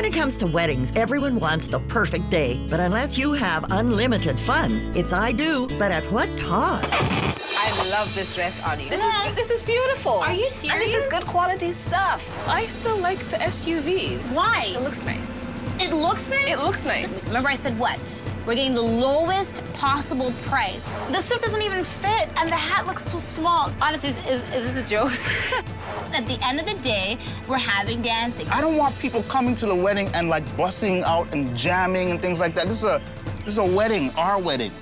When it comes to weddings, everyone wants the perfect day. But unless you have unlimited funds, it's I do, but at what cost? I love this dress on you. This is beautiful. Are you And serious? this is good quality stuff. I still like the SUVs. Why? It looks nice. It looks nice? It looks nice. Remember I said what? We're getting the lowest possible price. The suit doesn't even fit, and the hat looks so small. Honestly, is this a joke? At the end of the day, we're having dancing. I don't want people coming to the wedding and like busting out and jamming and things like that. This is a wedding, our wedding.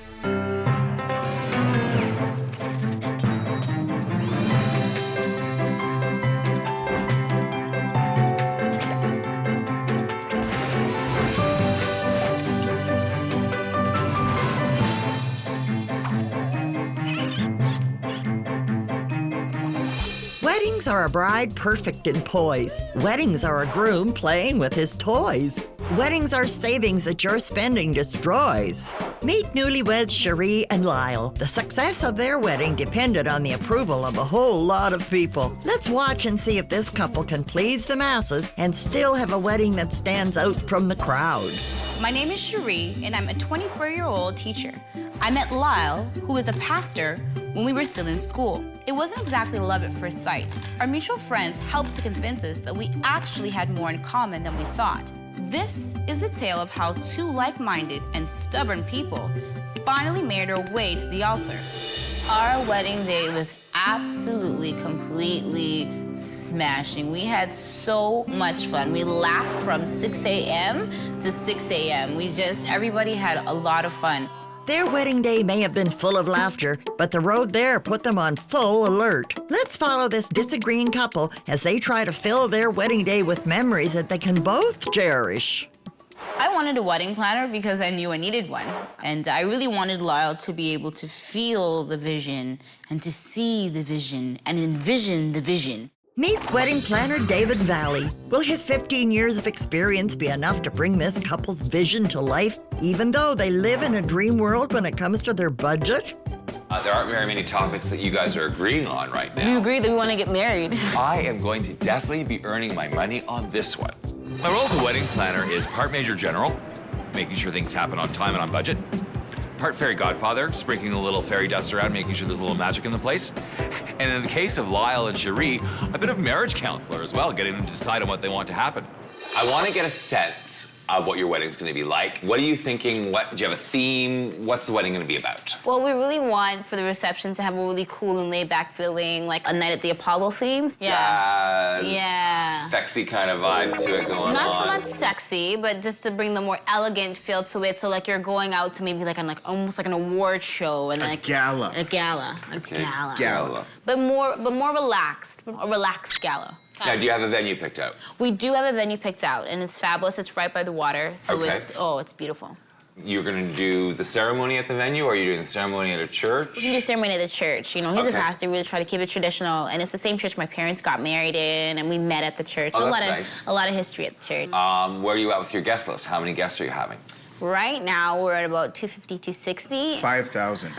Weddings are a bride perfect in poise. Weddings are a groom playing with his toys. Weddings are savings that your spending destroys. Meet newlyweds Cheri and Lyle. The success of their wedding depended on the approval of a whole lot of people. Let's watch and see if this couple can please the masses and still have a wedding that stands out from the crowd. My name is Cheri, and I'm a 24-year-old teacher. I met Lyle, who was a pastor, when we were still in school. It wasn't exactly love at first sight. Our mutual friends helped to convince us that we actually had more in common than we thought. This is the tale of how two like-minded and stubborn people finally made their way to the altar. Our wedding day was absolutely, completely smashing. We had so much fun. We laughed from 6 a.m. to 6 a.m. Everybody had a lot of fun. Their wedding day may have been full of laughter, but the road there put them on full alert. Let's follow this disagreeing couple as they try to fill their wedding day with memories that they can both cherish. I wanted a wedding planner because I knew I needed one. And I really wanted Lyle to be able to feel the vision and to see the vision and envision the vision. Meet wedding planner David Valley. Will his 15 years of experience be enough to bring this couple's vision to life, even though they live in a dream world when it comes to their budget? There aren't very many topics that you guys are agreeing on right now. We agree that we want to get married. I am going to definitely be earning my money on this one. My role as a wedding planner is part major general, making sure things happen on time and on budget. Part fairy godfather, sprinkling a little fairy dust around, making sure there's a little magic in the place. And in the case of Lyle and Cheri, a bit of marriage counselor as well, getting them to decide on what they want to happen. I want to get a sense of what your wedding's going to be like. What are you thinking? Do you have a theme? What's the wedding going to be about? Well, we really want for the reception to have a really cool and laid-back feeling, like a night at the Apollo themes. Jazz. Yeah. Sexy kind of vibe to it going on. Not so much sexy, but just to bring the more elegant feel to it. So like you're going out to maybe like almost like an award show and like Gala. A gala. Okay. Gala. But more relaxed. A relaxed gala. Now, do you have a venue picked out? We do have a venue picked out, and it's fabulous. It's right by the water, so Okay. it's beautiful. You're going to do the ceremony at the venue, or are you doing the ceremony at a church? We can do ceremony at the church. You know, he's a Okay. pastor. We really try to keep it traditional, and it's the same church my parents got married in, and we met at the church. Oh, So that's a nice. lot of history at the church. Where are you at with your guest list? How many guests are you having? Right now, we're at about 250, 260. 5,000.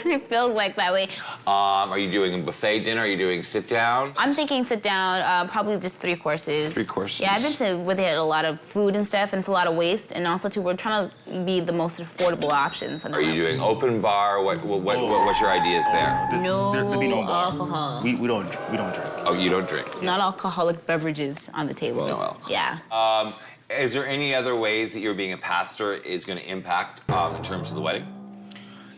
It feels like that way. Are you doing a buffet dinner? Are you doing sit down? I'm thinking sit down, probably just 3 courses. 3 courses. Yeah, I've been to where they had a lot of food and stuff, and it's a lot of waste, and also too, we're trying to be the most affordable options. Are you doing open bar? What's your ideas there? No There'd be no bar. alcohol. We don't drink. Oh, you don't drink? Not alcoholic beverages on the tables. No alcohol. Yeah. Is there any other ways that you're being a pastor is going to impact in terms of the wedding?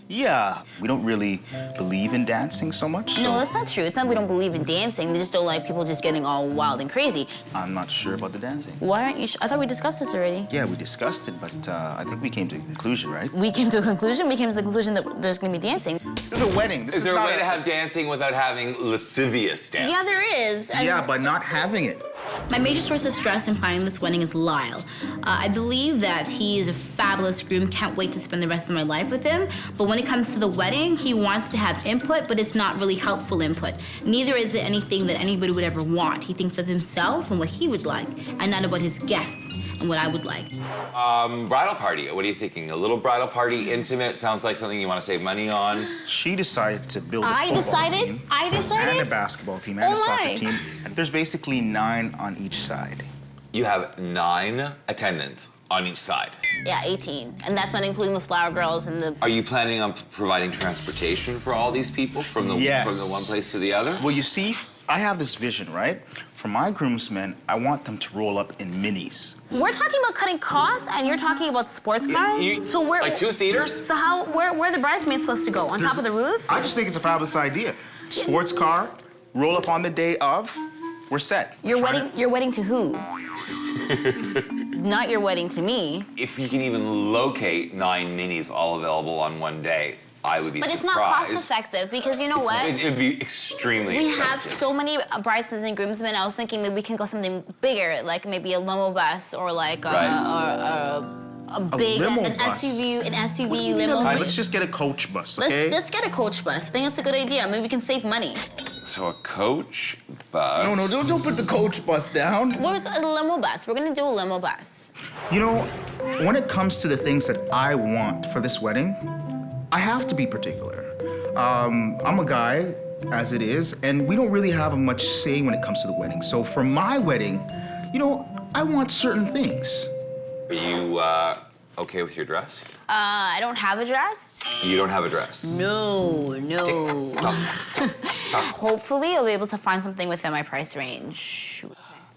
Yeah, we don't really believe in dancing so much. No, so that's not true. It's not we don't believe in dancing. We just don't like people just getting all wild and crazy. I'm not sure about the dancing. Why aren't you I thought we discussed this already. Yeah, we discussed it, but I think we came to a conclusion, right? We came to a conclusion. We came to the conclusion that there's going to be dancing. This is a wedding. This Is there a not way to have dancing without having lascivious dancing? Yeah, there is. Yeah, but not having it. My major source of stress in planning this wedding is Lyle. I believe that he is a fabulous groom. Can't wait to spend the rest of my life with him. But when it comes to the wedding, he wants to have input, but it's not really helpful input. Neither is it anything that anybody would ever want. He thinks of himself and what he would like, and not about his guests and what I would like. Bridal party. What are you thinking? A little bridal party, intimate? Sounds like something you want to save money on. She decided to build a I football decided? team. I decided? And a basketball team and Oh a soccer my. team. And there's basically 9 on each side. You have 9 attendants on each side. Yeah, 18. And that's not including the flower girls and the... Are you planning on providing transportation for all these people from the one place to the other? Well, you see, I have this vision, right? For my groomsmen, I want them to roll up in minis. We're talking about cutting costs, and you're talking about sports cars? So where... Like 2-seaters? So where are the bridesmaids supposed to go? On top of the roof? I just think it's a fabulous idea. Sports car, roll up on the day of, we're set. Your wedding to who? Not your wedding to me. If you can even locate 9 minis all available on one day, I would be surprised. But it's not cost effective because you know what? It'd be extremely expensive. We have so many bridesmaids and groomsmen. I was thinking that we can go something bigger, like maybe a limo bus or like a big an SUV limo. Let's just get a coach bus, okay? Let's get a coach bus. I think that's a good idea. Maybe we can save money. So a coach bus? No, don't put the coach bus down. We're a limo bus. We're gonna do a limo bus. You know, when it comes to the things that I want for this wedding, I have to be particular. I'm a guy, as it is, and we don't really have much say when it comes to the wedding. So for my wedding, you know, I want certain things. Are you okay with your dress? I don't have a dress. You don't have a dress? No. Hopefully, I'll be able to find something within my price range.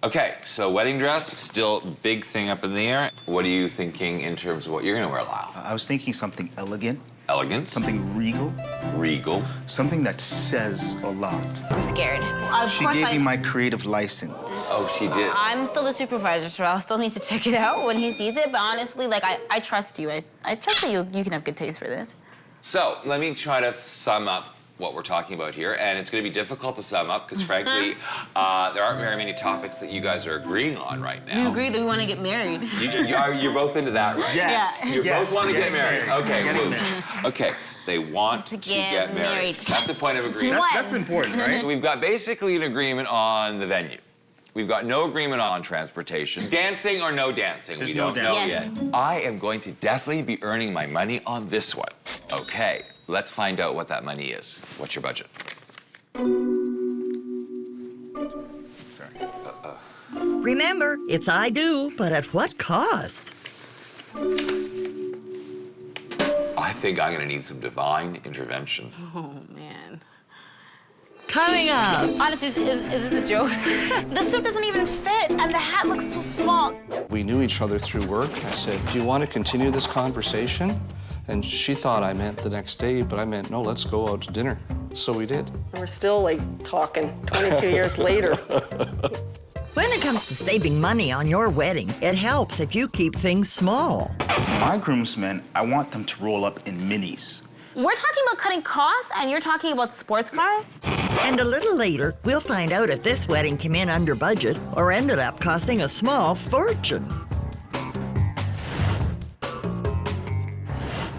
Okay, so wedding dress, still big thing up in the air. What are you thinking in terms of what you're gonna wear, Lyle? I was thinking something elegant. Elegant? Something regal. Regal. Something that says a lot. I'm scared. She gave me my creative license. Oh, she did? I'm still the supervisor, so I'll still need to check it out when he sees it. But honestly, like, I trust you. I trust that you can have good taste for this. So let me try to sum up what we're talking about here, and it's going to be difficult to sum up because, frankly, there aren't very many topics that you guys are agreeing on right now. You agree that we want to get married? You're both into that, right? Yes. You both want to get married. Okay, Get okay. They want to get married. That's the point of agreement. That's important, right? We've got basically an agreement on the venue. We've got no agreement on transportation. Dancing or no dancing, we don't know yet. I am going to definitely be earning my money on this one. Okay, let's find out what that money is. What's your budget? Sorry. Remember, it's I do, but at what cost? I think I'm gonna need some divine intervention. Oh, man. Coming up. Honestly, is this a joke? The suit doesn't even fit, and the hat looks so small. We knew each other through work. I said, do you want to continue this conversation? And she thought I meant the next day, but I meant, no, let's go out to dinner. So we did. We're still, like, talking 22 years later. When it comes to saving money on your wedding, it helps if you keep things small. My groomsmen, I want them to roll up in minis. We're talking about cutting costs, and you're talking about sports cars? And a little later, we'll find out if this wedding came in under budget or ended up costing a small fortune.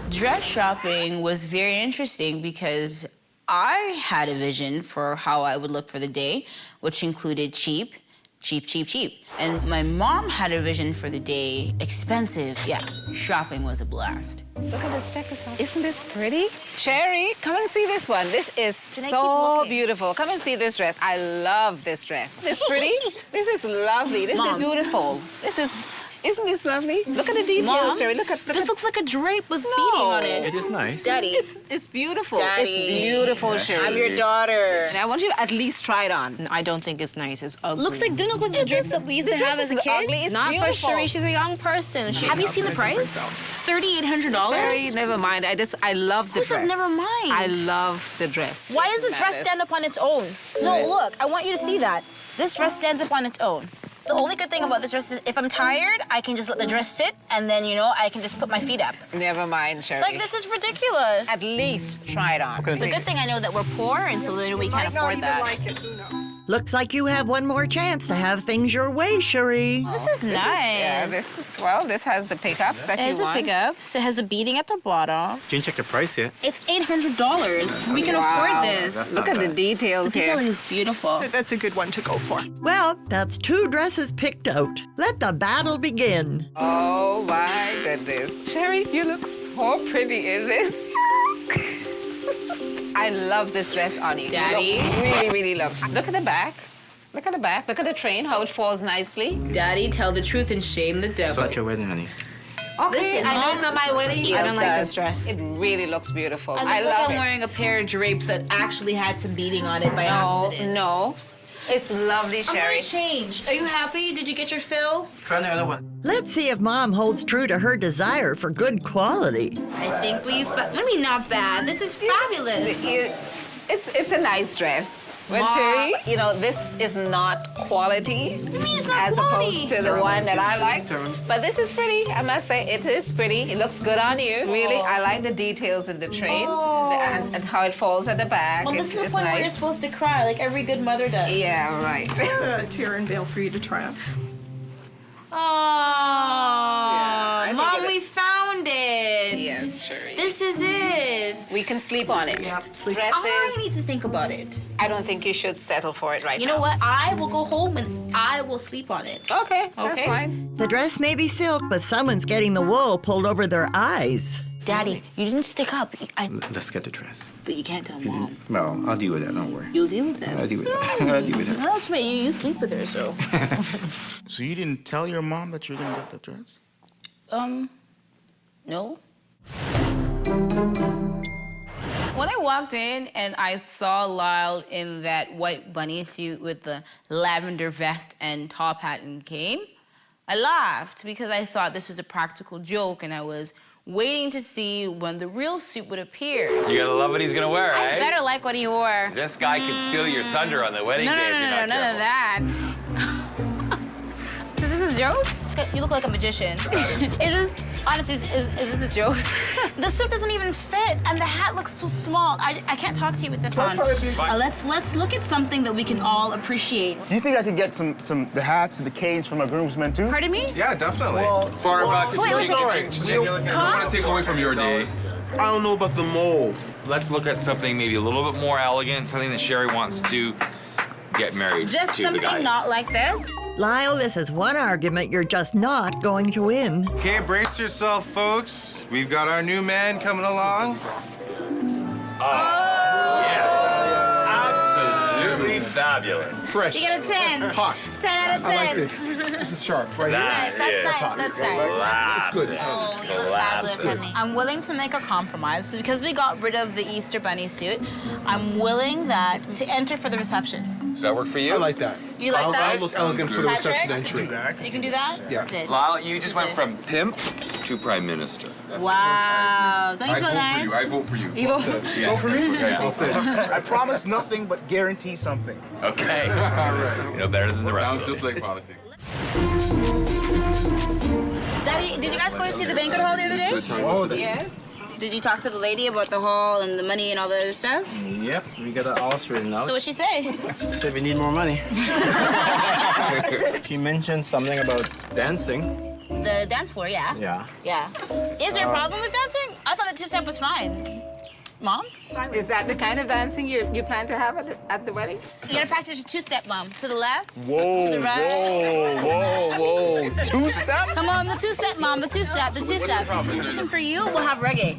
Dress shopping was very interesting because I had a vision for how I would look for the day, which included cheap. And my mom had a vision for the day, expensive. Yeah, shopping was a blast. Look at this, check this out. Isn't this pretty? Cheri, come and see this one. This is Can I keep so looking? beautiful. Come and see this dress. I love this dress. This pretty? This is lovely. This Mom. is beautiful. Isn't this lovely? Look at the details, Mom, Cheri. this looks like a drape with beading on it. It is nice. Daddy. It's beautiful. Daddy. It's beautiful, Cheri. I'm your daughter. And I want you to at least try it on. I don't think it's nice. It's ugly. Didn't look like the dress that we used to have as a kid. Ugly. It's Not beautiful. for Cheri. She's a young person. Have you seen the price? $3,800? Cheri, never mind. I love the Who dress. says never mind? I love the dress. Why does this dress stand up on its own? No, look, I want you to see that. This dress stands up on its own. The only good thing about this dress is if I'm tired, I can just let the dress sit, and then, I can just put my feet up. Never mind, Cheri. Like, this is ridiculous. At least try it on. The good thing I know that we're poor, and so then we can't afford that. Looks like you have one more chance to have things your way, Cherie. This is nice. This has the pickups that It has you the want. pickups. It has the beading at the bottom. Didn't check the price yet. It's $800. We can afford this. Look at the details The here. detailing is beautiful. That's a good one to go for. Well, that's 2 dresses picked out. Let the battle begin. Oh my goodness. Cheri, you look so pretty in this. I love this dress on you. Daddy. You look really, really love. Look at the back. Look at the back. Look at the train, how it falls nicely. Daddy, tell the truth and shame the devil. Such a wedding, honey. Okay, Listen, I know it's not my wedding. I don't like this dress. It really looks beautiful. I I look like love I'm it. wearing a pair of drapes that actually had some beading on it by No, accident. no. It's lovely, I'm Cheri. gonna change. Are you happy? Did you get your fill? Try the other one. Let's see if Mom holds true to her desire for good quality. I think what do you mean not bad? This is fabulous. It's a nice dress. But Ma. Cheri, you know, this is not quality What do you mean it's not as quality? opposed to the one that I like. But this is pretty. I must say, it is pretty. It looks good on you. Really, I like the details in the train and how it falls at the back. Well, this is the It's point where you're nice. supposed to cry, like every good mother does. Yeah, right. Tear and veil for you to try on. Oh, I think Mom, it- we found it. Yes, Cheri. This is it. We can sleep on it. Yep, sleep. I need Dresses, to think about it. I don't think you should settle for it right You now. know what? I will go home and I will sleep on it. Okay, that's Okay. fine. The dress may be silk, but someone's getting the wool pulled over their eyes. Daddy, you didn't stick up. Let's get the dress. But you can't tell Mom. Well, I'll deal with that, don't worry. You'll deal with that. I'll deal with that. I'll deal with that. No, that's right. You sleep with her, so. So you didn't tell your mom that you were gonna get the dress? No. When I walked in and I saw Lyle in that white bunny suit with the lavender vest and top hat and cane, I laughed because I thought this was a practical joke and I was waiting to see when the real suit would appear. You gotta love what he's gonna wear, I eh? better like what he wore. This guy could steal your thunder on the wedding No, day no, if you're no, no, not none of careful. that. Is this a joke? You look like a magician. Honestly, is this a joke? The suit doesn't even fit, and the hat looks so small. I can't talk to you with this on. Let's look at something that we can all appreciate. Do you think I could get the hats, the canes from a groomsmen too? Pardon me? Yeah, definitely. $400. Wait, listen. I don't want to take away from your day. I don't know about the mauve. Let's look at something maybe a little bit more elegant, something that Cheri wants to get married Just to the guy. something not like this. Lyle, this is one argument you're just not going to win. Okay, brace yourself, folks. We've got our new man coming along. Yes. Absolutely fabulous. Fresh. You get a 10. Hot. 10 out of 10. I like this. This is sharp, right That That's is nice. That's nice. classic. Oh, you look fabulous, Classic. honey. I'm willing to make a compromise. So because we got rid of the Easter bunny suit, I'm willing that to enter for the reception. Does that work for you? I like that. You like that? I'll look elegant for the Patrick? reception entry. You can do that? Yeah. Good. Lyle, you just went from pimp to prime minister. Wow. Don't you feel nice? I vote for you. You vote for Go for me? Yeah. Well said. I promise nothing but guarantee something. Okay. All right. You know better than the rest of us. like politics. Daddy, did you guys go to see the banquet hall the other day? Yes. Did you talk to the lady about the hall and the money and all the other stuff? Yep, we got it all straightened out. So what'd she say? Said we need more money. She mentioned something about dancing. The dance floor, yeah. Yeah. Yeah. Is there a problem with dancing? I thought the two-step was fine. Mom? Is that the kind of dancing you plan to have at the wedding? You gotta practice your two-step, Mom. To the left, Whoa, to the right. whoa. Two-step? Come on, the two-step, Mom, the two-step, the two-step. And for you, we'll have reggae.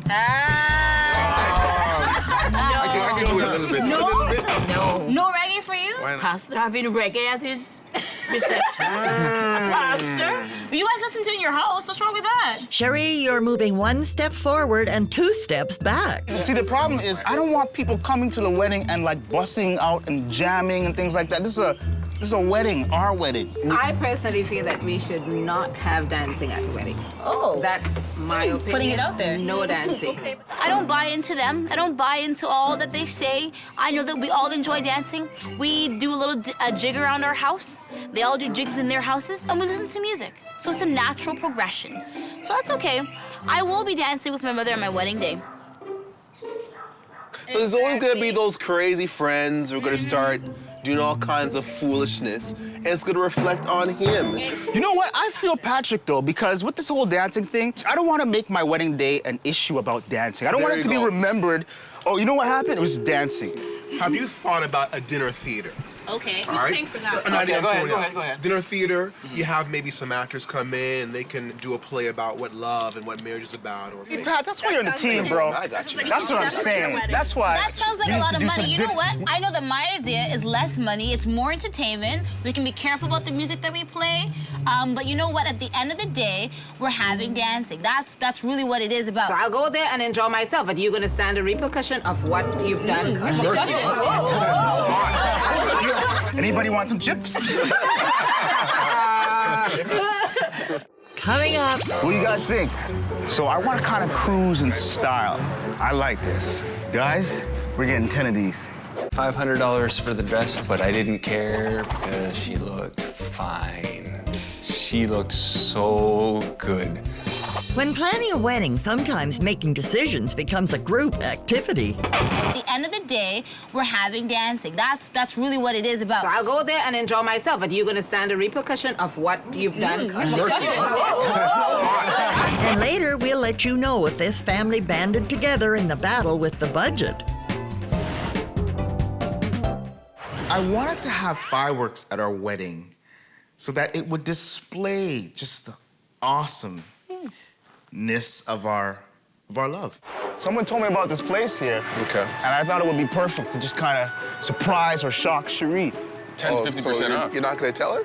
I can do it a little bit. No? No reggae for you? Pastor having reggae at his reception. Pastor? You guys listen to it in your house. What's wrong with that? Sherry, you're moving one step forward and 2 steps back. See, the problem is I don't want people coming to the wedding and like busting out and jamming and things like that. This is a wedding, our wedding. I personally feel that we should not have dancing at the wedding. Oh. That's my opinion. Putting it out there. No dancing. I don't buy into them. I don't buy into all that they say. I know that we all enjoy dancing. We do a little jig around our house. They all do jigs in their houses, and we listen to music. So it's a natural progression. So that's okay. I will be dancing with my mother on my wedding day. There's always gonna be those crazy friends who are gonna start doing all kinds of foolishness, and it's gonna reflect on him. You know what? I feel Patrick, though, because with this whole dancing thing, I don't want to make my wedding day an issue about dancing. I don't want it to be remembered, oh, you know what happened? It was dancing. Have you thought about a dinner theater? Okay. All right. paying for that? An idea go I'm throwing ahead, out. go ahead. Dinner theater. You have maybe some actors come in and they can do a play about what love and what marriage is about. Or Hey, Pat, that's why you're on the team, bro. I got you. That's what I'm saying. That's why. That sounds like we a need lot to of do money. some You know what? I know that my idea is less money. It's more entertainment. We can be careful about the music that we play. But you know what? At the end of the day, we're having dancing. That's really what it is about. So I'll go there and enjoy myself, but you're gonna stand the repercussion of what you've done. Anybody want some chips? Coming up, What do you guys think? So I want to kind of cruise in style. I like this. Guys, we're getting 10 of these. $500 for the dress, but I didn't care because she looked fine. She looked so good. when planning a wedding, sometimes making decisions becomes a group activity. At the end of the day, we're having dancing. That's really what it is about. So I'll go there and enjoy myself, but you're gonna stand the repercussion of what you've done. And later, we'll let you know if this family banded together in the battle with the budget. I wanted to have fireworks at our wedding so that it would display just the awesomeness of our love. Someone told me about this place here. Okay. And I thought it would be perfect to just kind of surprise or shock Cheri. 10-50% off. You're not gonna tell her?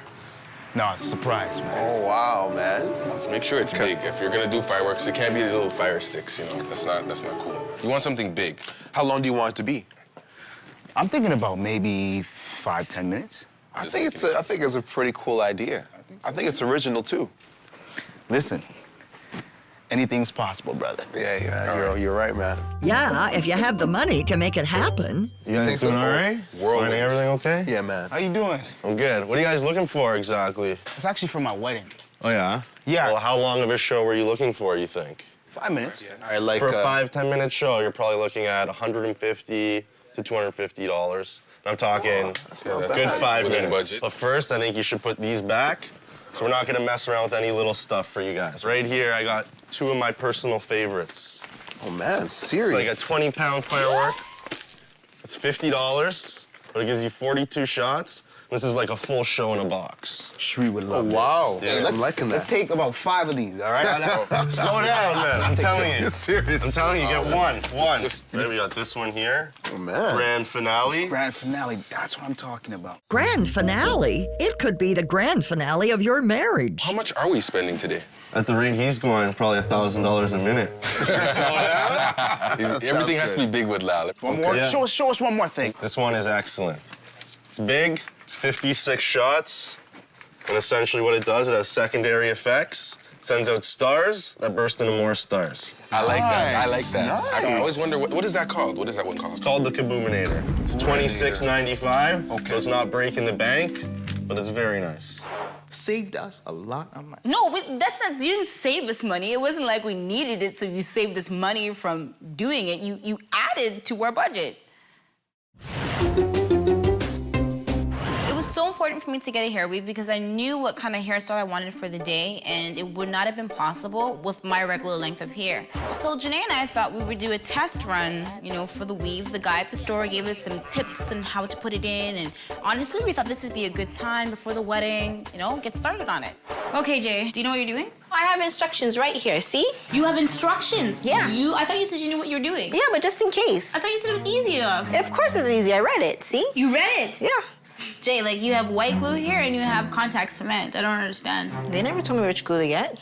No, it's a surprise, man. Oh, wow, man. Just make sure it's big. If you're gonna do fireworks, it can't be little fire sticks, you know. That's not cool. You want something big. How long do you want it to be? I'm thinking about maybe 5-10 minutes. I think it's a pretty cool idea. I think it's original too. Listen, anything's possible, brother. Yeah, you're right, man. Yeah, if you have the money to make it happen. You guys doing all right? Finding everything okay? Yeah, man. How you doing? I'm good. What are you guys looking for exactly? It's actually for my wedding. Oh, yeah? Yeah. Well, how long of a show were you looking for, you think? 5 minutes. All right, like For a 5-10 minute show, you're probably looking at $150 to $250. I'm talking that's not a bad. good 5 Within minutes. budget. But first, I think you should put these back. So we're not gonna mess around with any little stuff for you guys. Right here, I got 2 of my personal favorites. Oh man, It's serious. like a 20-pound firework. It's $50, but it gives you 42 shots. This is like a full show in a box. Cheri would love wow. this. Yeah, I'm liking that. Let's take about 5 of these, all right? Slow down, man. I'm telling you. You're serious. I'm telling you, get one. Just- Right, we got this one here. Oh man. Grand finale. Grand finale, that's what I'm talking about. Grand finale? It could be the grand finale of your marriage. How much are we spending today? At the rate he's going, probably $1,000 a minute. Everything has to be big with Lyle. One more. Yeah. Show us one more thing. This one is excellent. It's big. It's 56 shots. And essentially what it does, it has secondary effects. It sends out stars that burst into more stars. I like that. I like that. Nice. I always wonder, what is that called? What is that one called? It's called the Kaboominator. It's $26.95, so it's not breaking the bank, but it's very nice. Saved us a lot of money. No, that's not. You didn't save us money. It wasn't like we needed it, so you saved us money from doing it. You added to our budget. It was so important for me to get a hair weave because I knew what kind of hairstyle I wanted for the day, and it would not have been possible with my regular length of hair. So Janae and I thought we would do a test run, for the weave. The guy at the store gave us some tips on how to put it in, and honestly, we thought this would be a good time before the wedding, get started on it. Okay, Jay, do you know what you're doing? I have instructions right here, see? You have instructions. Yeah. I thought you said you knew what you were doing. Yeah, but just in case. I thought you said it was easy enough. Of course it's easy, I read it, see? You read it? Yeah. Jay, you have white glue here and you have contact cement. I don't understand. They never told me which glue to get.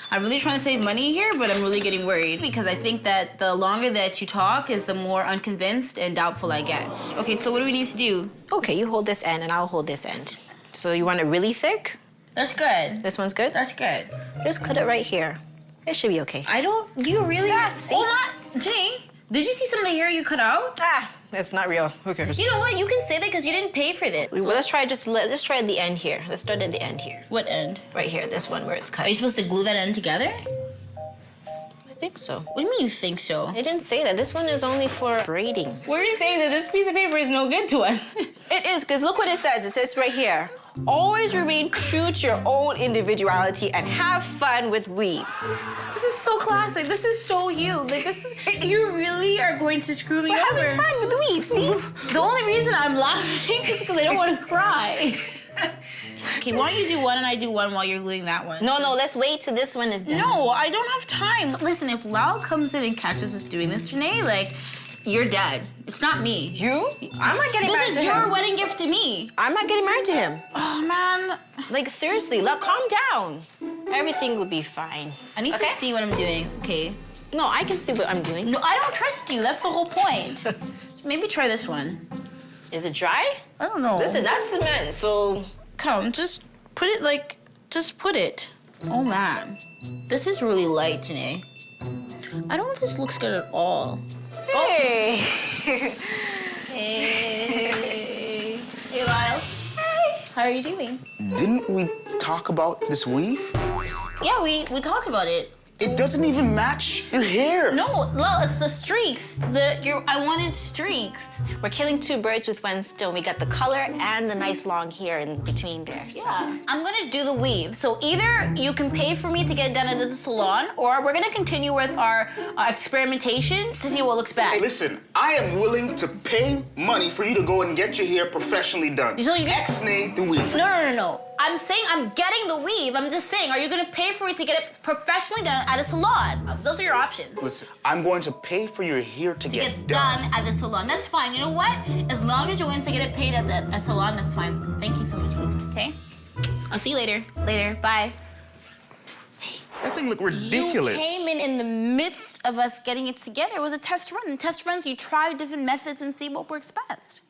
I'm really trying to save money here, but I'm really getting worried because I think that the longer that you talk is the more unconvinced and doubtful I get. Okay, so what do we need to do? Okay, you hold this end and I'll hold this end. So you want it really thick? That's good. This one's good? That's good. Just cut it right here. It should be okay. Do you really? Yeah, see? Jay, did you see some of the hair you cut out? It's not real. Who cares? You know what? You can say that because you didn't pay for this. Well, let's try at the end here. Let's start at the end here. What end? Right here, this one where it's cut. Are you supposed to glue that end together? I think so. What do you mean you think so? They didn't say that. This one is only for braiding. We're saying that this piece of paper is no good to us. It is, because look what it says. It says right here. Always remain true to your own individuality and have fun with weaves. This is so classic. This is so you. Like, this is, you really are going to screw me over. We're having fun with the weaves, see? The only reason I'm laughing is because I don't want to cry. Okay, why don't you do one and I do one while you're gluing that one? No, let's wait till this one is done. No, I don't have time. Listen, if Lyle comes in and catches us doing this, Janae, like, you're dead. It's not me. You? I'm not getting married to him. This is your wedding gift to me. I'm not getting married to him. Oh, man. Like, seriously, look, calm down. Everything will be fine. I need to see what I'm doing, okay? No, I can see what I'm doing. No, I don't trust you. That's the whole point. Maybe try this one. Is it dry? I don't know. Listen, that's cement, so... Come, just put it like, just put it. Oh, man. This is really light, Janae. I don't know if this looks good at all. Hey! Hey. Hey, Lyle. Hey! How are you doing? Didn't we talk about this weave? Yeah, we talked about it. It doesn't even match your hair. No, Lyle, it's the streaks. I wanted streaks. We're killing two birds with one stone. We got the color and the nice long hair in between there. So. Yeah, I'm gonna do the weave. So either you can pay for me to get it done at the salon, or we're gonna continue with our experimentation to see what looks best. Hey, listen, I am willing to pay money for you to go and get your hair professionally done. So you're gonna... Ex-nay the weave. No. I'm saying I'm getting the weave. I'm just saying, are you gonna pay for me to get it professionally done at a salon? Those are your options. Listen, I'm going to pay for your hair to get done at the salon. That's fine. You know what? As long as you're willing to get it paid at the salon, that's fine. Thank you so much, folks. Okay? I'll see you later. Later. Bye. That thing looked ridiculous. You came in the midst of us getting it together. It was a test run. In test runs, you try different methods and see what works best.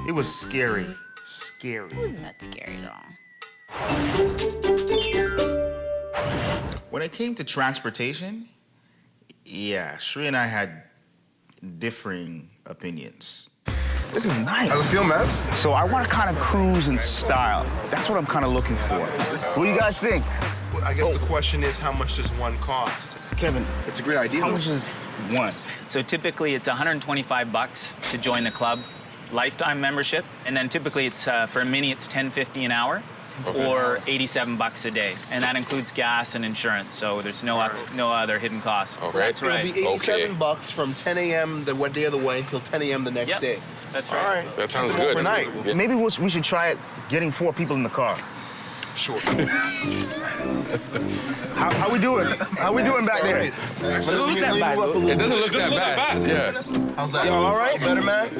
It was scary. Scary. It wasn't that scary at all. When it came to transportation, yeah, Cheri and I had differing opinions. This is nice. How's it feel, man? So I want to kind of cruise in style. That's what I'm kind of looking for. What do you guys think? Well, I guess the question is, how much does one cost? Kevin, it's a great idea. How much is one? So typically it's $125 to join the club, lifetime membership, and then typically it's for a mini it's $10.50 an hour. Okay. Or $87 a day, and that includes gas and insurance. So there's no other hidden costs. Okay. That's right. It'll be $87 from 10 a.m. the day of the wedding till 10 a.m. the next day. That's right. All right. That sounds good. Overnight. Maybe we should try it getting 4 people in the car. Sure. How we doing? How we doing back there? It doesn't look that bad. It doesn't look that bad. Yeah. How's that? Y'all all right? Better, man?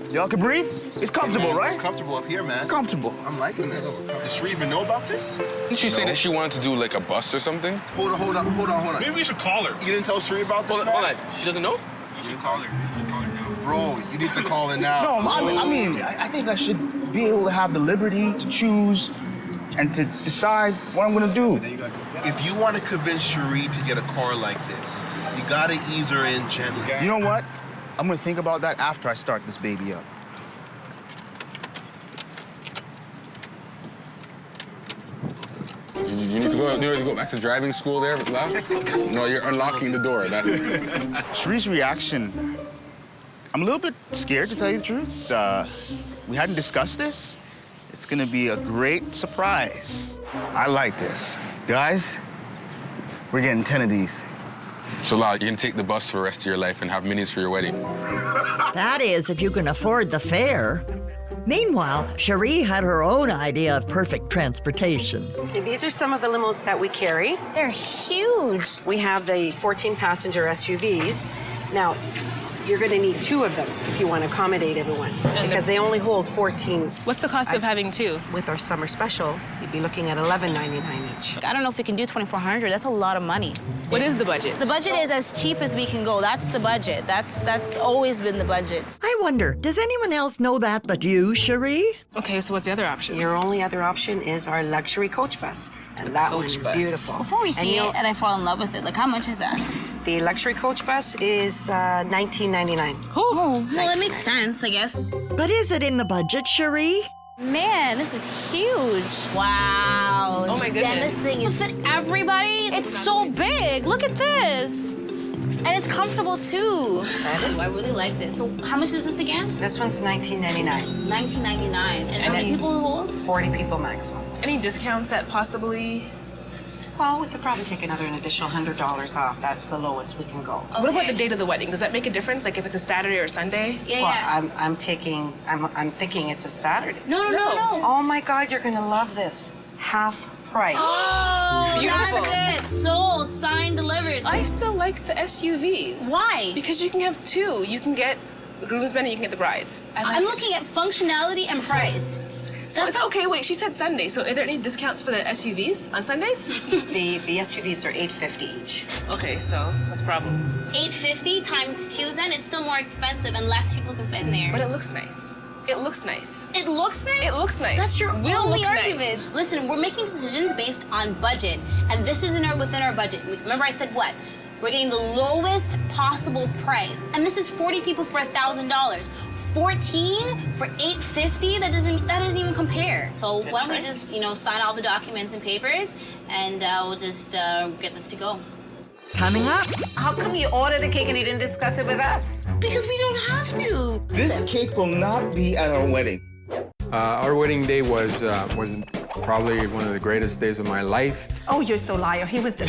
Y'all can breathe? It's comfortable, right? It's comfortable up here, man. It's comfortable. I'm liking this. Does Cheri even know about this? Didn't she say that she wanted to do like a bus or something? Hold on. Maybe we should call her. You didn't tell Cheri about this, Hold on. She doesn't know? You should call her. Bro, you need to call her now. No, I think I should be able to have the liberty to choose and to decide what I'm gonna do. If you want to convince Cheri to get a car like this, you gotta ease her in gently. You know what? I'm gonna think about that after I start this baby up. You need to go back to driving school there, Lyle? No, you're unlocking the door. That's... Cheri's reaction, I'm a little bit scared to tell you the truth. We hadn't discussed this. It's gonna be a great surprise. I like this. Guys, we're getting 10 of these. So, Lyle, you're gonna take the bus for the rest of your life and have minis for your wedding? That is, if you can afford the fare. Meanwhile, Cheri had her own idea of perfect transportation. These are some of the limos that we carry. They're huge. We have the 14-passenger SUVs. Now, you're going to need 2 of them if you want to accommodate everyone, because they only hold 14. What's the cost of having 2? With our summer special, you'd be looking at $11.99 each. I don't know if we can do $2,400. That's a lot of money. What is the budget? The budget is as cheap as we can go. That's the budget. That's always been the budget. I wonder, does anyone else know that but you, Cheri? Okay, so what's the other option? Your only other option is our luxury coach bus, and that one is beautiful. Before we see it and I fall in love with it, like how much is that? The luxury coach bus is $19.99. Oh, well, that makes sense, I guess. But is it in the budget, Cheri? Man, this is huge. Wow. Oh, my goodness. And this thing is fit everybody. It's so big. Look at this. And it's comfortable too. I really like this. So how much is this again? This one's $19.99. $19.99. And how many people it holds? 40 people maximum. Any discounts that possibly... Well, we could probably take an additional $100 off. That's the lowest we can go. What about the date of the wedding? Does that make a difference? Like if it's a Saturday or Sunday? Well, I'm thinking it's a Saturday. No. Oh my God, you're gonna love this. Half price. Oh, beautiful. That's it. Sold, signed, delivered. I still like the SUVs. Why? Because you can have two. You can get the groomsmen and you can get the brides. I'm looking at functionality and price. So okay, wait, she said Sunday. So are there any discounts for the SUVs on Sundays? The SUVs are $850 each. Okay, so what's the problem? $850 times 2, then it's still more expensive and less people can fit in there. But it looks nice. It looks nice. It looks nice? It looks nice. That's your Will only look argument. nice. Listen, we're making decisions based on budget, and this isn't within our budget. Remember I said what? We're getting the lowest possible price, and this is 40 people for $1,000. 14 for $850? That doesn't even compare. So why don't we just, sign all the documents and papers, and we'll just get this to go. Coming up. How come you ordered the cake and you didn't discuss it with us? Because we don't have to. This cake will not be at our wedding. Our wedding day was probably one of the greatest days of my life. Oh, you're so liar. He was the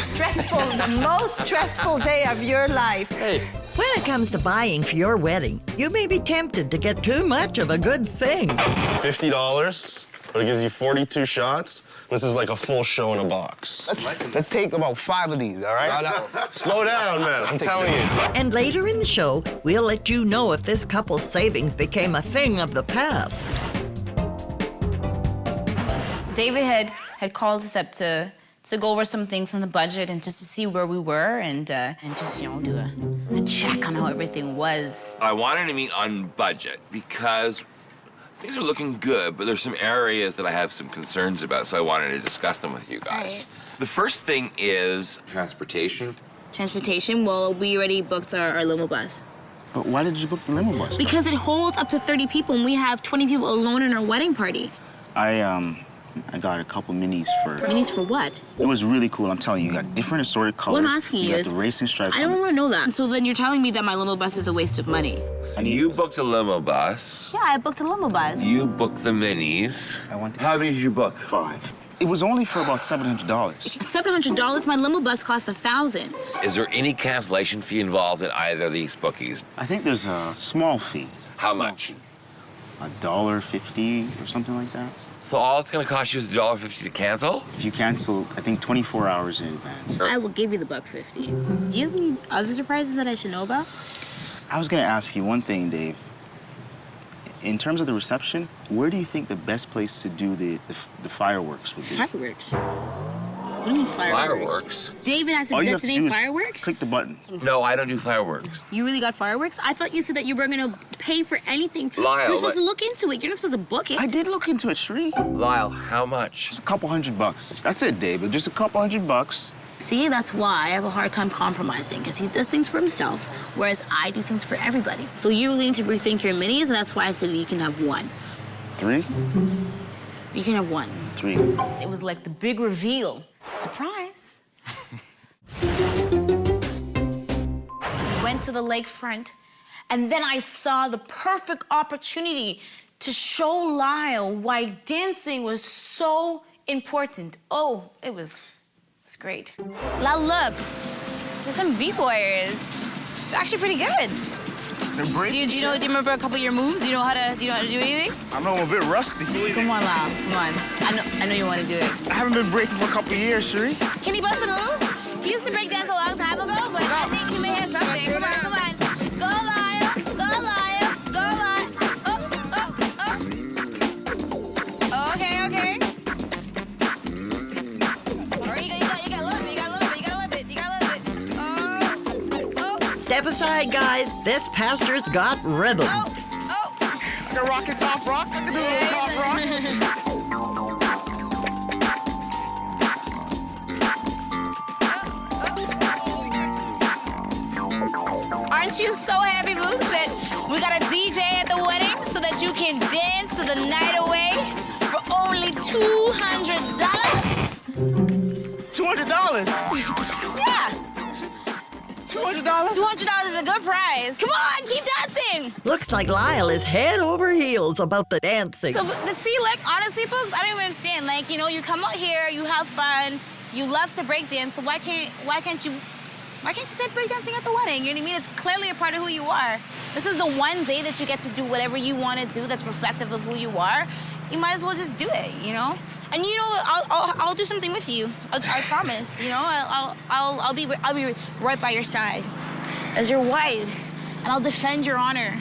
most stressful day of your life. Hey. When it comes to buying for your wedding, you may be tempted to get too much of a good thing. It's $50, but it gives you 42 shots. This is like a full show in a box. Let's take about 5 of these, all right? No. Slow down, man. I'm telling you. And later in the show, we'll let you know if this couple's savings became a thing of the past. David had called us up to go over some things on the budget and just to see where we were and just, do a check on how everything was. I wanted to meet on budget because things are looking good, but there's some areas that I have some concerns about, so I wanted to discuss them with you guys. Right. The first thing is transportation. Transportation, well, we already booked our limo bus. But why did you book the limo bus? Because it holds up to 30 people and we have 20 people alone in our wedding party. I got a couple minis for... Minis for what? It was really cool. I'm telling you, you got different assorted colors. What I'm asking you got is... the racing stripes. I don't want to know that. So then you're telling me that my limo bus is a waste of money. You booked a limo bus. Yeah, I booked a limo bus. You booked the minis. How many did you book? 5. It was only for about $700. $700? My limo bus cost $1,000. Is there any cancellation fee involved in either of these bookies? I think there's a small fee. How much? $1.50 or something like that. So all it's going to cost you is $1.50 to cancel? If you cancel, I think 24 hours in advance. I will give you the $1.50. Do you have any other surprises that I should know about? I was going to ask you one thing, Dave. In terms of the reception, where do you think the best place to do the fireworks would be? Fireworks? What do you mean fireworks? David has All you to have to name do is fireworks? click the button. No, I don't do fireworks. You really got fireworks? I thought you said that you were going to pay for anything. Lyle, You're supposed to look into it. You're not supposed to book it. I did look into it, Sheree. Lyle, how much? Just a couple $100. That's it, David. Just a couple $100. See, that's why I have a hard time compromising, because he does things for himself, whereas I do things for everybody. So you really need to rethink your minis, and that's why I said you can have 1. 3? You can have 1. 3. It was like the big reveal. Surprise. We went to the lakefront, and then I saw the perfect opportunity to show Lyle why dancing was so important. Oh, it was great. Lyle, look, there's some b-boyers. They're actually pretty good. They're breaking. Do you remember a couple of your moves? Do you know how to do anything? I know I'm a bit rusty. Come on, Lyle, come on. I know you want to do it. I haven't been breaking for a couple of years, Sheree. Can he bust a move? He used to break dance a long time ago, but I think he may have something. Come on. Go, Lyle. Go, Lyle. Go, Lyle. Oh. Okay. All right, you gotta love it. You gotta love it. Oh. Step aside, guys. This pastor's got rhythm. Oh. I can rock it top rock. I can do a little top rock. Aren't you so happy, Moose, that we got a DJ at the wedding so that you can dance to the night away for only $200? $200? Yeah. $200? $200 is a good prize. Come on, keep dancing. Looks like Lyle is head over heels about the dancing. So, but see, like, honestly, folks, I don't even understand. Like, you know, you come out here, you have fun, you love to break dance, so why can't you start breakdancing at the wedding? You know what I mean? It's clearly a part of who you are. This is the one day that you get to do whatever you want to do that's reflective of who you are. You might as well just do it, you know? And you know, I'll do something with you. I promise, you know? I'll be right by your side as your wife, and I'll defend your honor.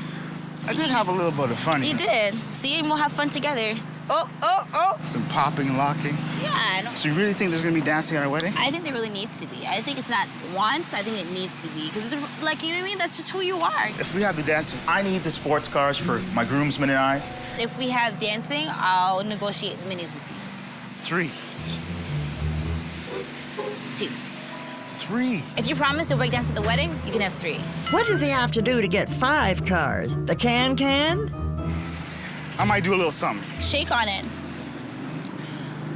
I did have a little bit of fun. You did. See, and we'll have fun together. Oh. Some popping and locking. Yeah, I know. So you really think there's gonna be dancing at our wedding? I think there really needs to be. I think it's not wants, I think it needs to be. Because it's like, you know what I mean? That's just who you are. If we have the dancing, I need the sports cars for my groomsmen and I. If we have dancing, I'll negotiate the minis with you. 3. 2. 3. If you promise to break dance at the wedding, you can have 3. What does he have to do to get 5 cars? The can? I might do a little something. Shake on it.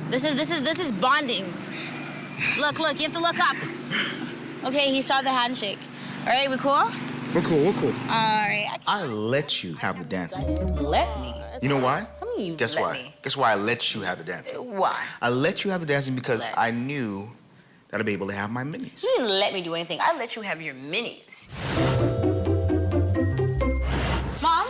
This is bonding. Look, you have to look up. Okay, he saw the handshake. All right, we cool? We're cool. All right. I let you have the dancing. Let me. You know why? How do you Guess let why? me? Guess why I let you have the dancing? Why? I let you have the dancing because I knew that I'd be able to have my minis. You didn't let me do anything. I let you have your minis. Mom,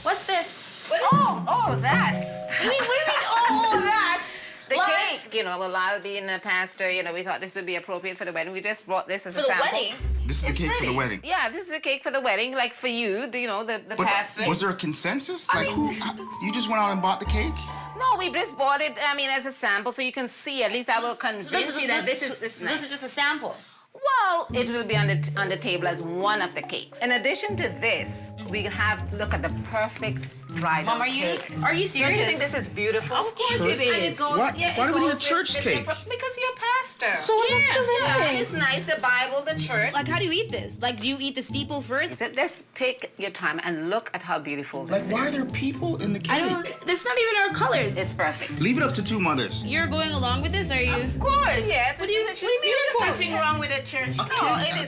what's this? Oh, that. What do you mean, oh, that? The cake, you know, well, Lyle being the pastor, you know, we thought this would be appropriate for the wedding. We just brought this as a sample. For the wedding? This is the cake for the wedding. Yeah, this is a cake for the wedding, like for you, you know, the But pastor. was there a consensus? Like, you just went out and bought the cake? No, we just bought it, I mean, as a sample, so you can see. At least I will convince you that this is This is just a sample. Well, it will be on the table as one of the cakes. In addition to this, we have look at the perfect bridal Mom, are you cake. serious? Don't you think this is beautiful? Of course it is. And it goes, Why do we need a goes church with cake? Because you're a pastor. So is it the Yeah, wedding? it's nice, the Bible, the church. Like, how do you eat this? Like, do you eat the steeple first? So just take your time and look at how beautiful Like, this is. why are there people in the cake? That's not even our colors. It's perfect. Leave it up to 2 mothers. You're going along with this, are you? Of course. Yes. What do you mean There's nothing wrong with a church.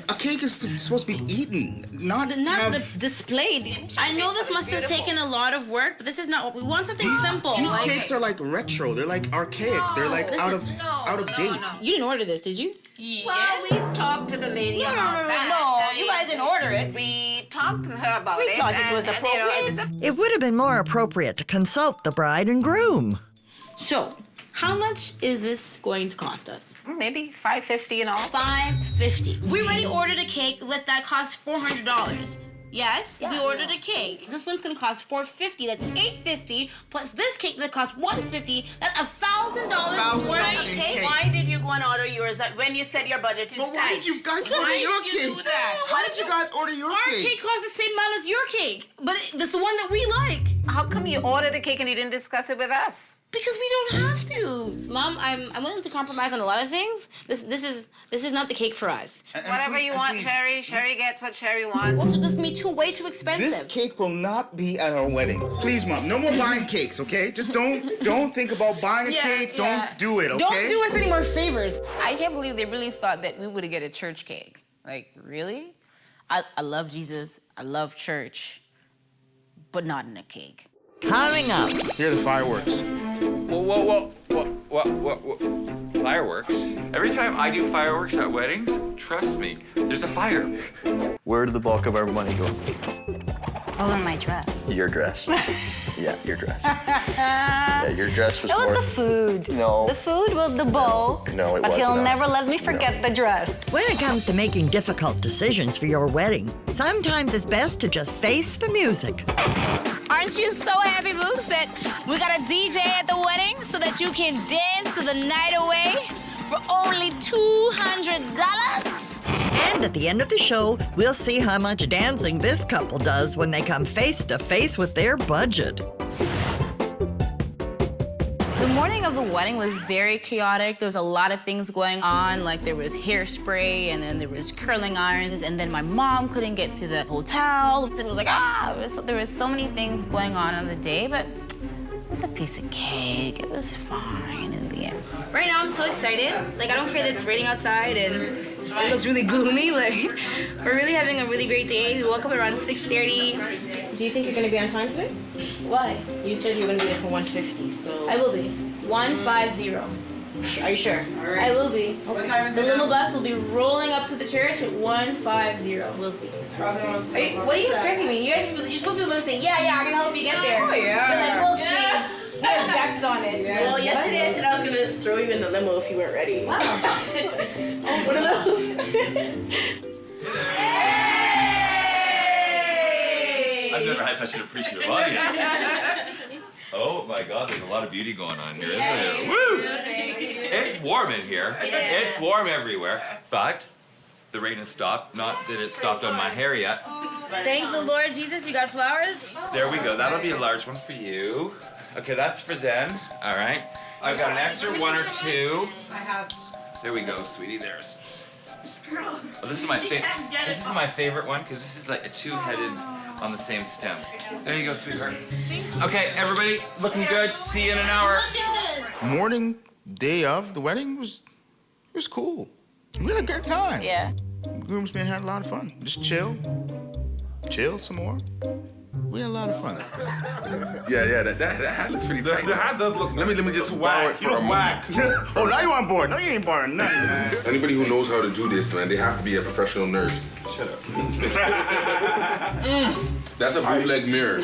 A cake is supposed to be eaten, not displayed. I know this must have taken a lot of work, but this is not what we want. Something simple. These cakes are like retro. They're like archaic. They're like out of date. You didn't order this, did you? Well, we talked to the lady about that. No, you guys didn't order it. We talked to her about it. We thought it was and, you know, appropriate. It would have been more appropriate to consult the bride and groom. So, how much is this going to cost us? maybe $5.50 and all. $5.50. We already ordered a cake that cost $400. Yes, we ordered a cake. This one's gonna cost $450. That's $850 plus this cake that costs $150. That's $1,000 worth of cake. Why did you go and order yours? That when you said your budget is But why did you guys order your cake? How did you guys order your Our cake? cake costs the same amount as your cake, but that's the one that we like. How come you ordered a cake and you didn't discuss it with us? Because we don't have to. Mom, I'm willing to compromise on a lot of things. This is not the cake for us. Whatever you want, Cheri. Cheri gets what Cheri wants. Also, this is me way too expensive. This cake will not be at our wedding. Please, Mom, no more buying cakes, okay? Just don't think about buying a cake. Don't do it, okay? Don't do us any more favors. I can't believe they really thought that we would get a church cake. Like, really? I love Jesus. I love church. But not in a cake. Coming up. Here are the fireworks. Whoa. Fireworks? Every time I do fireworks at weddings, trust me, there's a fire. Where did the bulk of our money go? Oh, in my dress. Your dress. Yeah, your dress. Yeah, your dress was It was more... the food. No. The food was the bow. No, it but was he'll not. never let me forget the dress. When it comes to making difficult decisions for your wedding, sometimes it's best to just face the music. Aren't you so happy, Boots, that we got a DJ at the wedding so that you can dance to the night away for only $200? And at the end of the show, we'll see how much dancing this couple does when they come face to face with their budget. The morning of the wedding was very chaotic. There was a lot of things going on, like there was hairspray, and then there was curling irons, and then my mom couldn't get to the hotel. It was like, there were so many things going on the day, but it was a piece of cake. It was fine in the end. Right now, I'm so excited. Like, I don't care that it's raining outside and it looks really gloomy. Like, we're really having a really great day. We woke up around 6:30. Do you think you're gonna be on time today? Why? You said you were gonna be there for 1:50, so. I will be. 150. Are you sure? All right. I will be. What time is the it limo now? bus will be rolling up to the church at 150. We'll see. What are you guys cursing me? You're supposed to be the one saying, yeah, I can help you get there. Oh, yeah. You're like, we'll see. We have bets on it. Yeah. Well, yesterday I said I was gonna throw you in the limo if you weren't ready. Wow. One of those. I've never had such an appreciative audience. Oh my God, there's a lot of beauty going on here, isn't there? Woo! It's warm in here. It's warm everywhere. But the rain has stopped. Not that it stopped on my hair yet. Thank the Lord Jesus, you got flowers? There we go. That'll be a large one for you. Okay, that's for Zen. All right. I've got an extra one or two. There we go, sweetie. There's. Oh, this is my favorite one because this is like a two-headed on the same stem. There you go, sweetheart. Okay, everybody, looking good. See you in an hour. Morning, day of the wedding was cool. We had a good time. Yeah. The groomsmen had a lot of fun. Just chilled some more. We had a lot of fun. Yeah, that hat looks pretty tight. The hat does look. Let me just borrow it for a moment. Oh, now you on board? No, you ain't borrowing nothing, man. Anybody who knows how to do this, man, they have to be a professional nerd. Shut up. That's a bootleg mirror.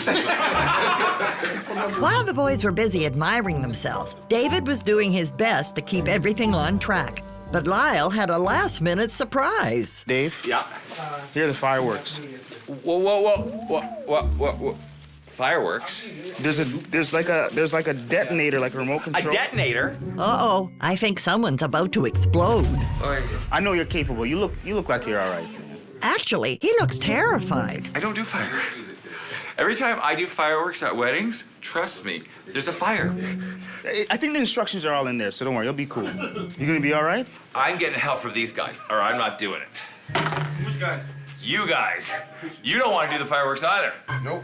While the boys were busy admiring themselves, David was doing his best to keep everything on track. But Lyle had a last-minute surprise. Dave? Yeah? Here are the fireworks. Whoa. Fireworks? There's like a detonator, like a remote control. A detonator? Uh-oh, I think someone's about to explode. I know you're capable. You look like you're all right. Actually, he looks terrified. I don't do fireworks. Every time I do fireworks at weddings, trust me, there's a fire. I think the instructions are all in there, so don't worry, you'll be cool. You gonna be all right? I'm getting help from these guys, or I'm not doing it. Which guys? You guys. You don't want to do the fireworks either. Nope.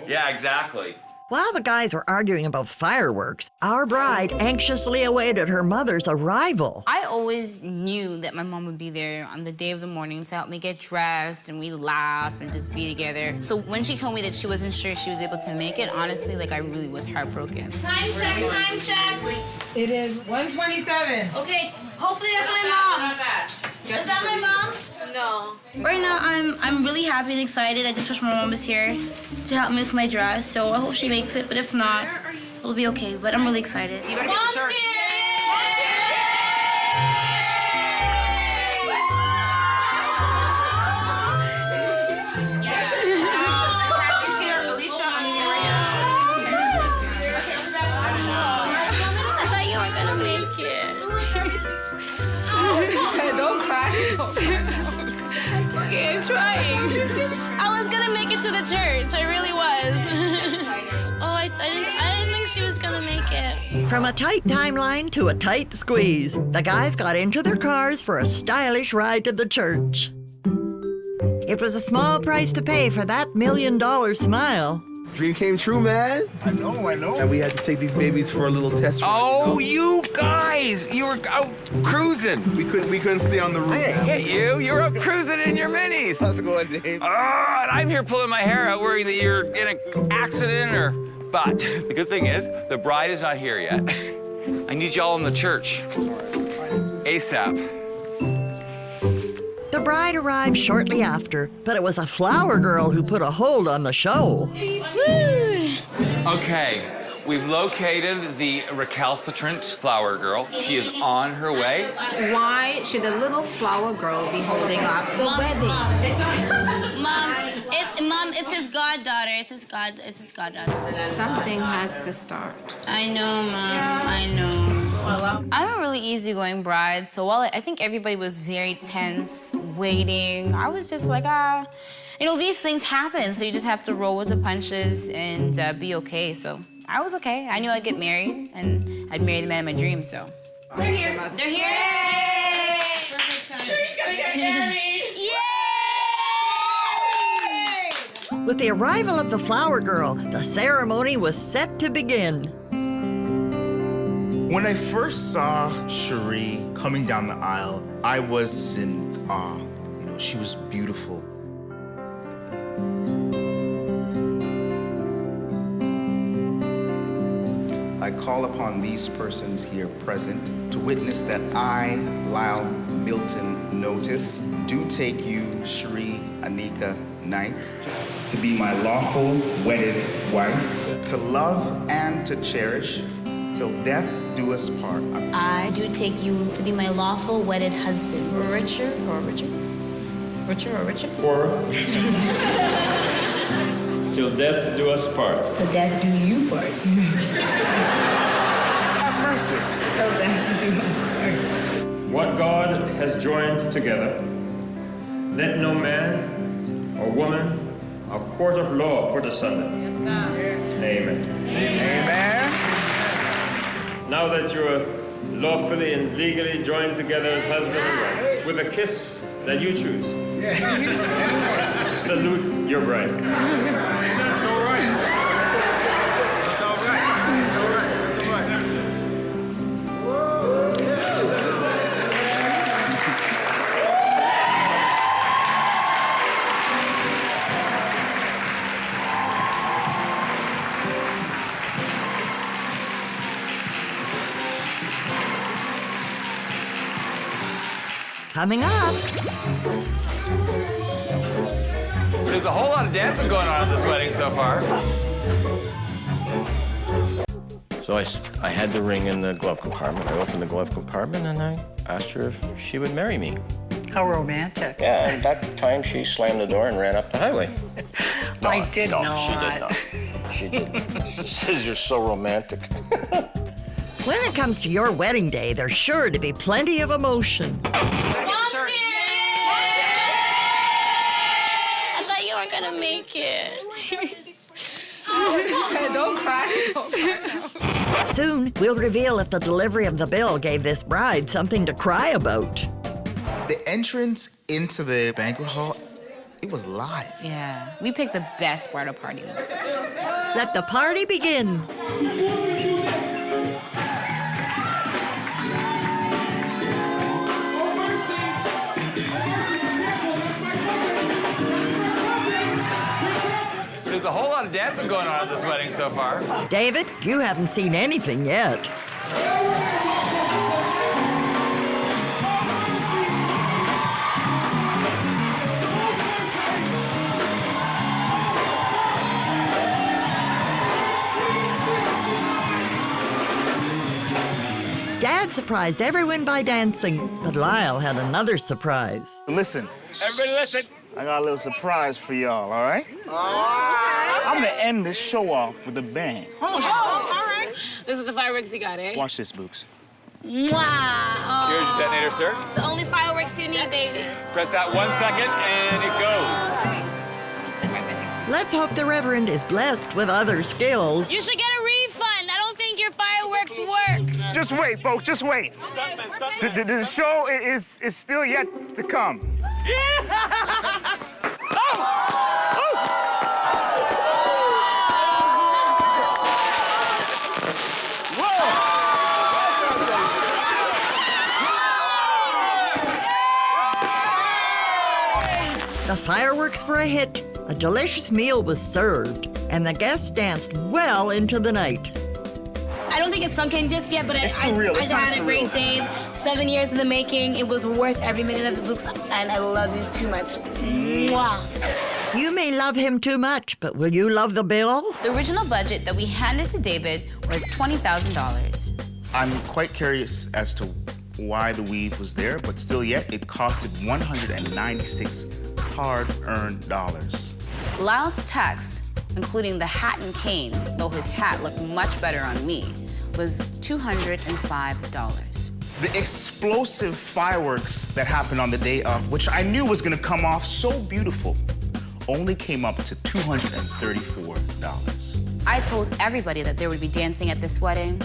Yeah, exactly. While the guys were arguing about fireworks, our bride anxiously awaited her mother's arrival. I always knew that my mom would be there on the day of the morning to help me get dressed and we laugh and just be together. So when she told me that she wasn't sure she was able to make it, honestly, like I really was heartbroken. Time check. It is 1:27. Okay, hopefully that's my mom. Not bad. Is that my mom? No. Right now, I'm really happy and excited. I just wish my mom was here to help me with my dress. So I hope she makes it, but if not, it'll be okay. But I'm really excited. You better get to church. I thought you weren't gonna make it. Don't cry. Okay, I'm trying. I was gonna make it to the church. I really was. I didn't think she was gonna make it. From a tight timeline to a tight squeeze, the guys got into their cars for a stylish ride to the church. It was a small price to pay for that $1 million smile. Dream came true, man. I know. And we had to take these babies for a little test ride. Oh, you guys! You were out cruising. We couldn't stay on the roof. I didn't hit you. You were out cruising in your minis. How's it going, Dave? Oh, and I'm here pulling my hair out, worrying that you're in an accident or. But the good thing is, the bride is not here yet. I need y'all in the church. ASAP. The bride arrived shortly after, but it was a flower girl who put a hold on the show. Woo! Okay, we've located the recalcitrant flower girl. She is on her way. Why should a little flower girl be holding up the wedding? Mom, it's his goddaughter. It's his goddaughter. Something has to start. I know, Mom. I know. I'm a really easygoing bride, so while I think everybody was very tense, waiting, I was just like, these things happen, so you just have to roll with the punches and be okay. So I was okay. I knew I'd get married, and I'd marry the man of my dreams, so. They're here. They're here? Yay! Cheri's gonna get married. With the arrival of the flower girl, the ceremony was set to begin. When I first saw Cheri coming down the aisle, I was in awe. You know, she was beautiful. I call upon these persons here present to witness that I, Lyle Milton Notice, do take you, Cheri Anika Knight, to be my lawful wedded wife, to love and to cherish, till death do us part. I do take you to be my lawful wedded husband. Richard or Richard? Richard or Richard? Till death do us part. Till death do you part. Have mercy. Till death do us part. What God has joined together, let no man or woman or court of law put asunder. Amen. Amen. Now that you're lawfully and legally joined together as husband and wife, with a kiss that you choose, salute your bride. That's all right. That's all right. That's all right. That's all right. Coming up. There's a whole lot of dancing going on at this wedding so far. So I had the ring in the glove compartment. I opened the glove compartment and I asked her if she would marry me. How romantic. Yeah, and that time she slammed the door and ran up the highway. I did not. She did not. She did. She says you're so romantic. When it comes to your wedding day, there's sure to be plenty of emotion. I thought you weren't gonna make it. Don't cry. Don't cry now. Soon, we'll reveal if the delivery of the bill gave this bride something to cry about. The entrance into the banquet hall, it was live. Yeah, we picked the best bridal party. Let the party begin. There's a whole lot of dancing going on at this wedding so far. David, you haven't seen anything yet. Dad surprised everyone by dancing, but Lyle had another surprise. Listen. Everybody listen. I got a little surprise for y'all, all right? I'm gonna end this show off with a bang. Oh, all right. This is the fireworks you got, eh? Watch this, Books. Mwah! Here's your detonator, sir. It's the only fireworks you need, baby. Press that 1 second and it goes. Step right back next to you. Let's hope the Reverend is blessed with other skills. You should get a refund. I don't think your fireworks work. Just wait, folks, just wait. The show is still yet to come. The fireworks were a hit. A delicious meal was served, and the guests danced well into the night. I don't think it's sunk in just yet, but I had a great day. 7 years in the making. It was worth every minute of the books, and I love you too much. Mwah. You may love him too much, but will you love the bill? The original budget that we handed to David was $20,000. I'm quite curious as to why the weave was there, but still yet, it costed $196 hard-earned dollars. Lyle's tax, including the hat and cane, though his hat looked much better on me, was $205. The explosive fireworks that happened on the day of, which I knew was gonna come off so beautiful, only came up to $234. I told everybody that there would be dancing at this wedding,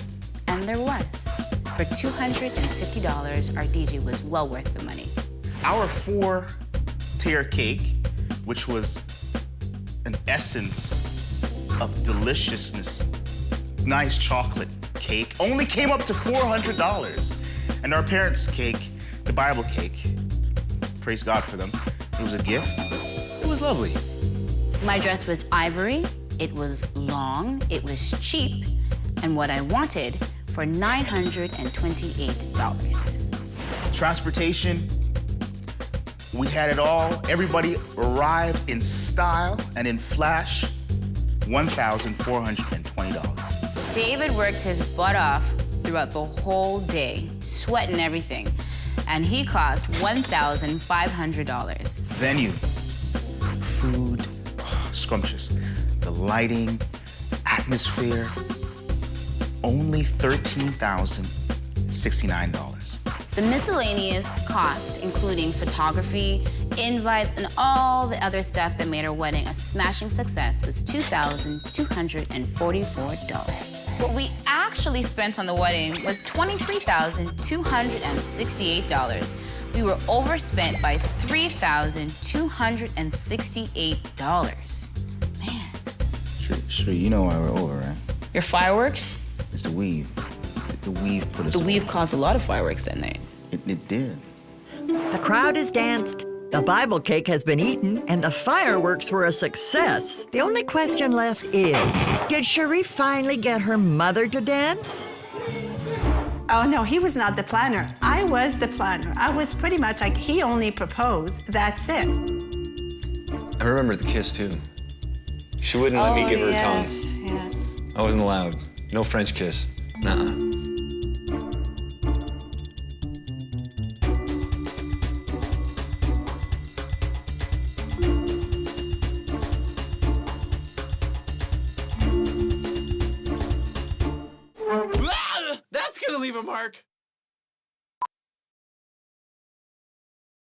and there was. For $250, our DJ was well worth the money. Our 4-tier cake, which was an essence of deliciousness, nice chocolate cake only came up to $400. And our parents' cake, the Bible cake, praise God for them, it was a gift. It was lovely. My dress was ivory, it was long, it was cheap, and what I wanted for $928. Transportation, we had it all. Everybody arrived in style and in flash, $1,420. David worked his butt off throughout the whole day, sweating everything, and he cost $1,500. Venue, food, scrumptious. The lighting, atmosphere, only $13,069. The miscellaneous cost, including photography, invites, and all the other stuff that made our wedding a smashing success, was $2,244. What we actually spent on the wedding was $23,268. We were overspent by $3,268. Sure, you know why we're over, right? Your fireworks? It's the weave. The weave put us The weave caused a lot of fireworks that night. It did. The crowd has danced, the Bible cake has been eaten, and the fireworks were a success. The only question left is, did Cheri finally get her mother to dance? Oh, no, he was not the planner. I was the planner. I was pretty much like, he only proposed, that's it. I remember the kiss, too. She wouldn't let me give her a tongue. Yes. I wasn't allowed. No French kiss. Nuh-uh. That's gonna leave a mark.